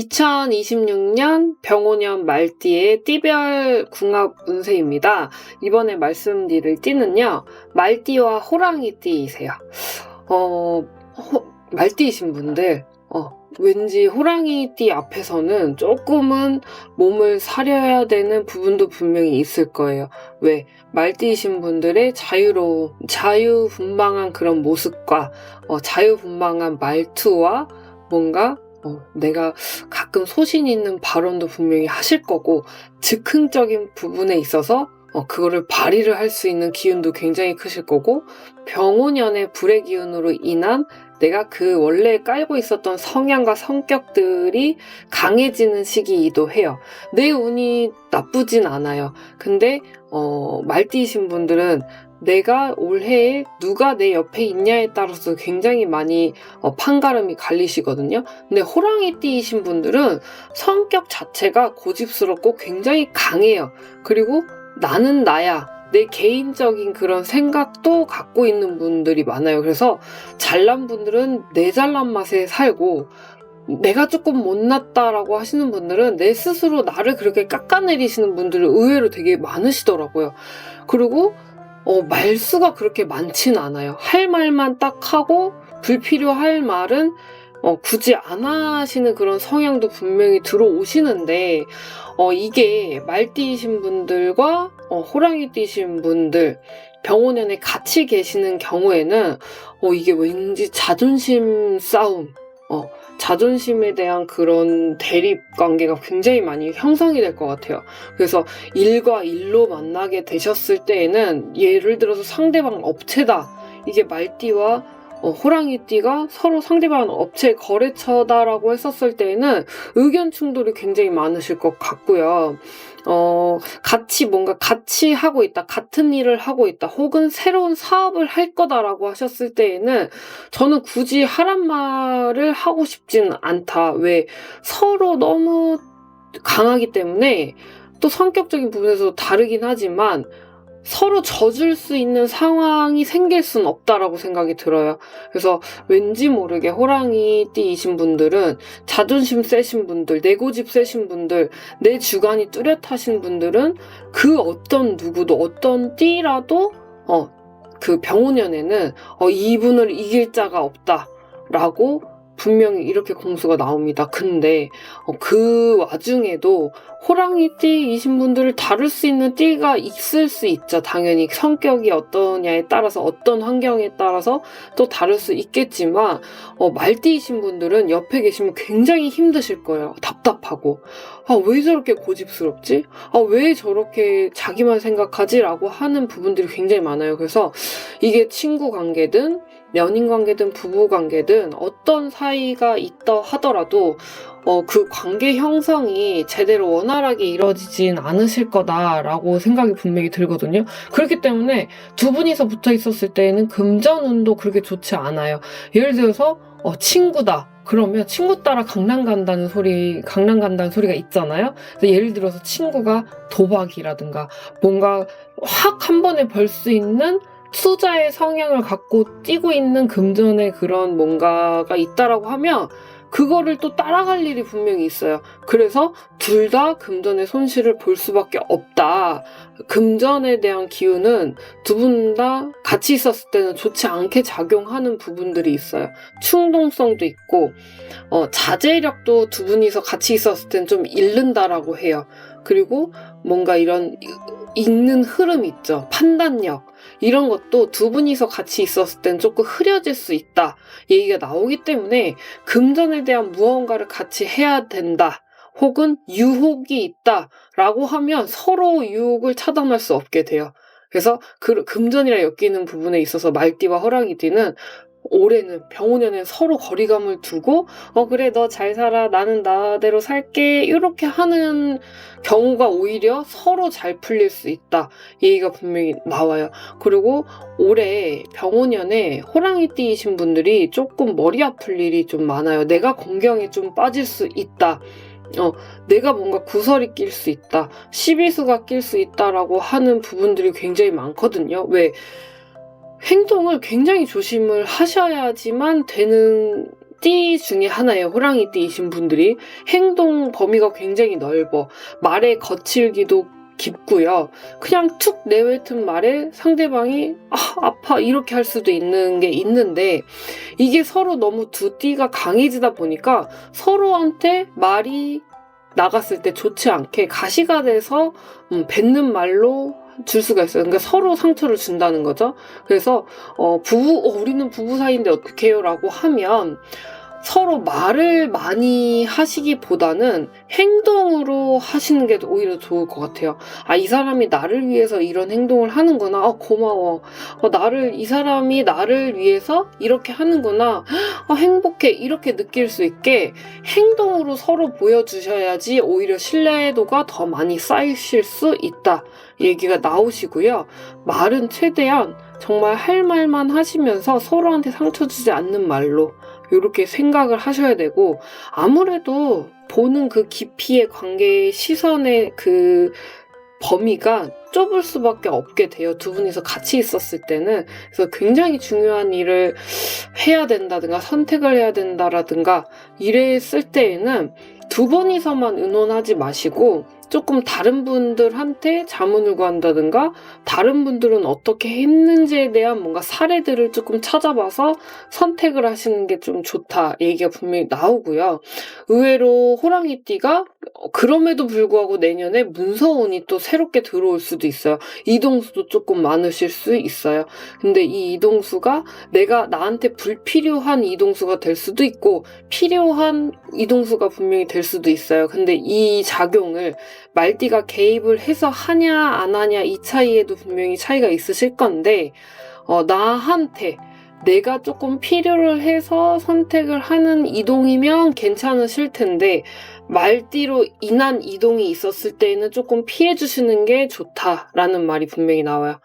2026년 병오년 말띠의 띠별 궁합 운세입니다. 이번에 말씀드릴 띠는요, 말띠와 호랑이띠이세요. 말띠이신 분들, 왠지 호랑이띠 앞에서는 조금은 몸을 사려야 되는 부분도 분명히 있을 거예요. 왜? 말띠이신 분들의 자유로운, 자유분방한 그런 모습과 자유분방한 말투와 뭔가 내가 가끔 소신 있는 발언도 분명히 하실 거고, 즉흥적인 부분에 있어서 그거를 발휘를 할 수 있는 기운도 굉장히 크실 거고, 병오년의 불의 기운으로 인한 내가 그 원래 깔고 있었던 성향과 성격들이 강해지는 시기이기도 해요. 내 운이 나쁘진 않아요. 근데 말띠이신 분들은 내가 올해에 누가 내 옆에 있냐에 따라서 굉장히 많이 판가름이 갈리시거든요. 근데 호랑이띠이신 분들은 성격 자체가 고집스럽고 굉장히 강해요. 그리고 나는 나야, 내 개인적인 그런 생각도 갖고 있는 분들이 많아요. 그래서 잘난 분들은 내 잘난 맛에 살고, 내가 조금 못났다라고 하시는 분들은 내 스스로 나를 그렇게 깎아내리시는 분들이 의외로 되게 많으시더라고요. 그리고 말수가 그렇게 많진 않아요. 할 말만 딱 하고 불필요할 말은 굳이 안 하시는 그런 성향도 분명히 들어오시는데, 이게 말띠이신 분들과 호랑이띠이신 분들, 병오년에 같이 계시는 경우에는 이게 왠지 자존심 싸움, 자존심에 대한 그런 대립 관계가 굉장히 많이 형성이 될 것 같아요. 그래서 일과 일로 만나게 되셨을 때에는, 예를 들어서 상대방 업체다, 이게 말띠와 호랑이띠가 서로 상대방 업체 거래처다라고 했었을 때에는 의견 충돌이 굉장히 많으실 것 같고요. 같이 하고 있다, 같은 일을 하고 있다, 혹은 새로운 사업을 할 거다라고 하셨을 때에는 저는 굳이 하란 말을 하고 싶진 않다. 왜? 서로 너무 강하기 때문에, 또 성격적인 부분에서 다르긴 하지만 서로 져줄 수 있는 상황이 생길 순 없다라고 생각이 들어요. 그래서 왠지 모르게 호랑이띠이신 분들은, 자존심 세신 분들, 내 고집 세신 분들, 내 주관이 뚜렷하신 분들은 그 어떤 누구도, 어떤 띠라도 그 병오년에는 이분을 이길 자가 없다라고 분명히 이렇게 공수가 나옵니다. 근데 그 와중에도 호랑이띠이신 분들을 다룰 수 있는 띠가 있을 수 있죠. 당연히 성격이 어떠냐에 따라서, 어떤 환경에 따라서 또 다를 수 있겠지만, 말띠이신 분들은 옆에 계시면 굉장히 힘드실 거예요. 답답하고, 왜 저렇게 고집스럽지? 왜 저렇게 자기만 생각하지? 라고 하는 부분들이 굉장히 많아요. 그래서 이게 친구 관계든 연인 관계든 부부 관계든 어떤 사이가 있다 하더라도 그 관계 형성이 제대로 원활하게 이루어지진 않으실 거다라고 생각이 분명히 들거든요. 그렇기 때문에 두 분이서 붙어 있었을 때에는 금전운도 그렇게 좋지 않아요. 예를 들어서 친구다, 그러면 친구 따라 강남 간다는 소리가 있잖아요. 그래서 예를 들어서 친구가 도박이라든가 뭔가 확 한 번에 벌 수 있는 투자의 성향을 갖고 뛰고 있는 금전의 그런 뭔가가 있다라고 하면 그거를 또 따라갈 일이 분명히 있어요. 그래서 둘 다 금전의 손실을 볼 수밖에 없다. 금전에 대한 기운은 두 분 다 같이 있었을 때는 좋지 않게 작용하는 부분들이 있어요. 충동성도 있고, 자제력도 두 분이서 같이 있었을 때는 좀 잃는다라고 해요. 그리고 뭔가 이런 읽는 흐름 있죠. 판단력. 이런 것도 두 분이서 같이 있었을 땐 조금 흐려질 수 있다 얘기가 나오기 때문에, 금전에 대한 무언가를 같이 해야 된다, 혹은 유혹이 있다라고 하면 서로 유혹을 차단할 수 없게 돼요. 그래서 그 금전이랑 엮이는 부분에 있어서 말띠와 호랑이띠는 올해는, 병오년에 서로 거리감을 두고 그래, 너 잘 살아, 나는 나대로 살게, 이렇게 하는 경우가 오히려 서로 잘 풀릴 수 있다 얘기가 분명히 나와요. 그리고 올해 병오년에 호랑이띠이신 분들이 조금 머리 아플 일이 좀 많아요. 내가 공경에 좀 빠질 수 있다, 내가 뭔가 구설이 낄 수 있다, 시비수가 낄 수 있다라고 하는 부분들이 굉장히 많거든요. 왜? 행동을 굉장히 조심을 하셔야지만 되는 띠 중에 하나예요. 호랑이 띠이신 분들이. 행동 범위가 굉장히 넓어. 말의 거칠기도 깊고요. 그냥 툭 내뱉은 말에 상대방이 아파 이렇게 할 수도 있는 게 있는데, 이게 서로 너무 두 띠가 강해지다 보니까 서로한테 말이 나갔을 때 좋지 않게 가시가 돼서 뱉는 말로 줄 수가 있어요. 그러니까 서로 상처를 준다는 거죠. 그래서 우리는 부부 사이인데 어떻게 해요? 라고 하면 서로 말을 많이 하시기보다는 행동으로 하시는 게 오히려 좋을 것 같아요. 이 사람이 나를 위해서 이런 행동을 하는구나. 고마워. 이 사람이 나를 위해서 이렇게 하는구나. 행복해. 이렇게 느낄 수 있게 행동으로 서로 보여주셔야지 오히려 신뢰도가 더 많이 쌓이실 수 있다. 얘기가 나오시고요. 말은 최대한 정말 할 말만 하시면서 서로한테 상처 주지 않는 말로 이렇게 생각을 하셔야 되고, 아무래도 보는 그 깊이의 관계의 시선의 그 범위가 좁을 수밖에 없게 돼요. 두 분이서 같이 있었을 때는. 그래서 굉장히 중요한 일을 해야 된다든가 선택을 해야 된다라든가 이랬을 때에는 두 분이서만 의논하지 마시고 조금 다른 분들한테 자문을 구한다든가 다른 분들은 어떻게 했는지에 대한 뭔가 사례들을 조금 찾아봐서 선택을 하시는 게 좀 좋다 얘기가 분명히 나오고요. 의외로 호랑이띠가 그럼에도 불구하고 내년에 문서운이 또 새롭게 들어올 수도 있어요. 이동수도 조금 많으실 수 있어요. 근데 이 이동수가 내가 나한테 불필요한 이동수가 될 수도 있고 필요한 이동수가 분명히 될 수도 있어요. 근데 이 작용을 말띠가 개입을 해서 하냐 안 하냐 이 차이에도 분명히 차이가 있으실 건데, 나한테 내가 조금 필요를 해서 선택을 하는 이동이면 괜찮으실 텐데 말띠로 인한 이동이 있었을 때에는 조금 피해 주시는 게 좋다라는 말이 분명히 나와요.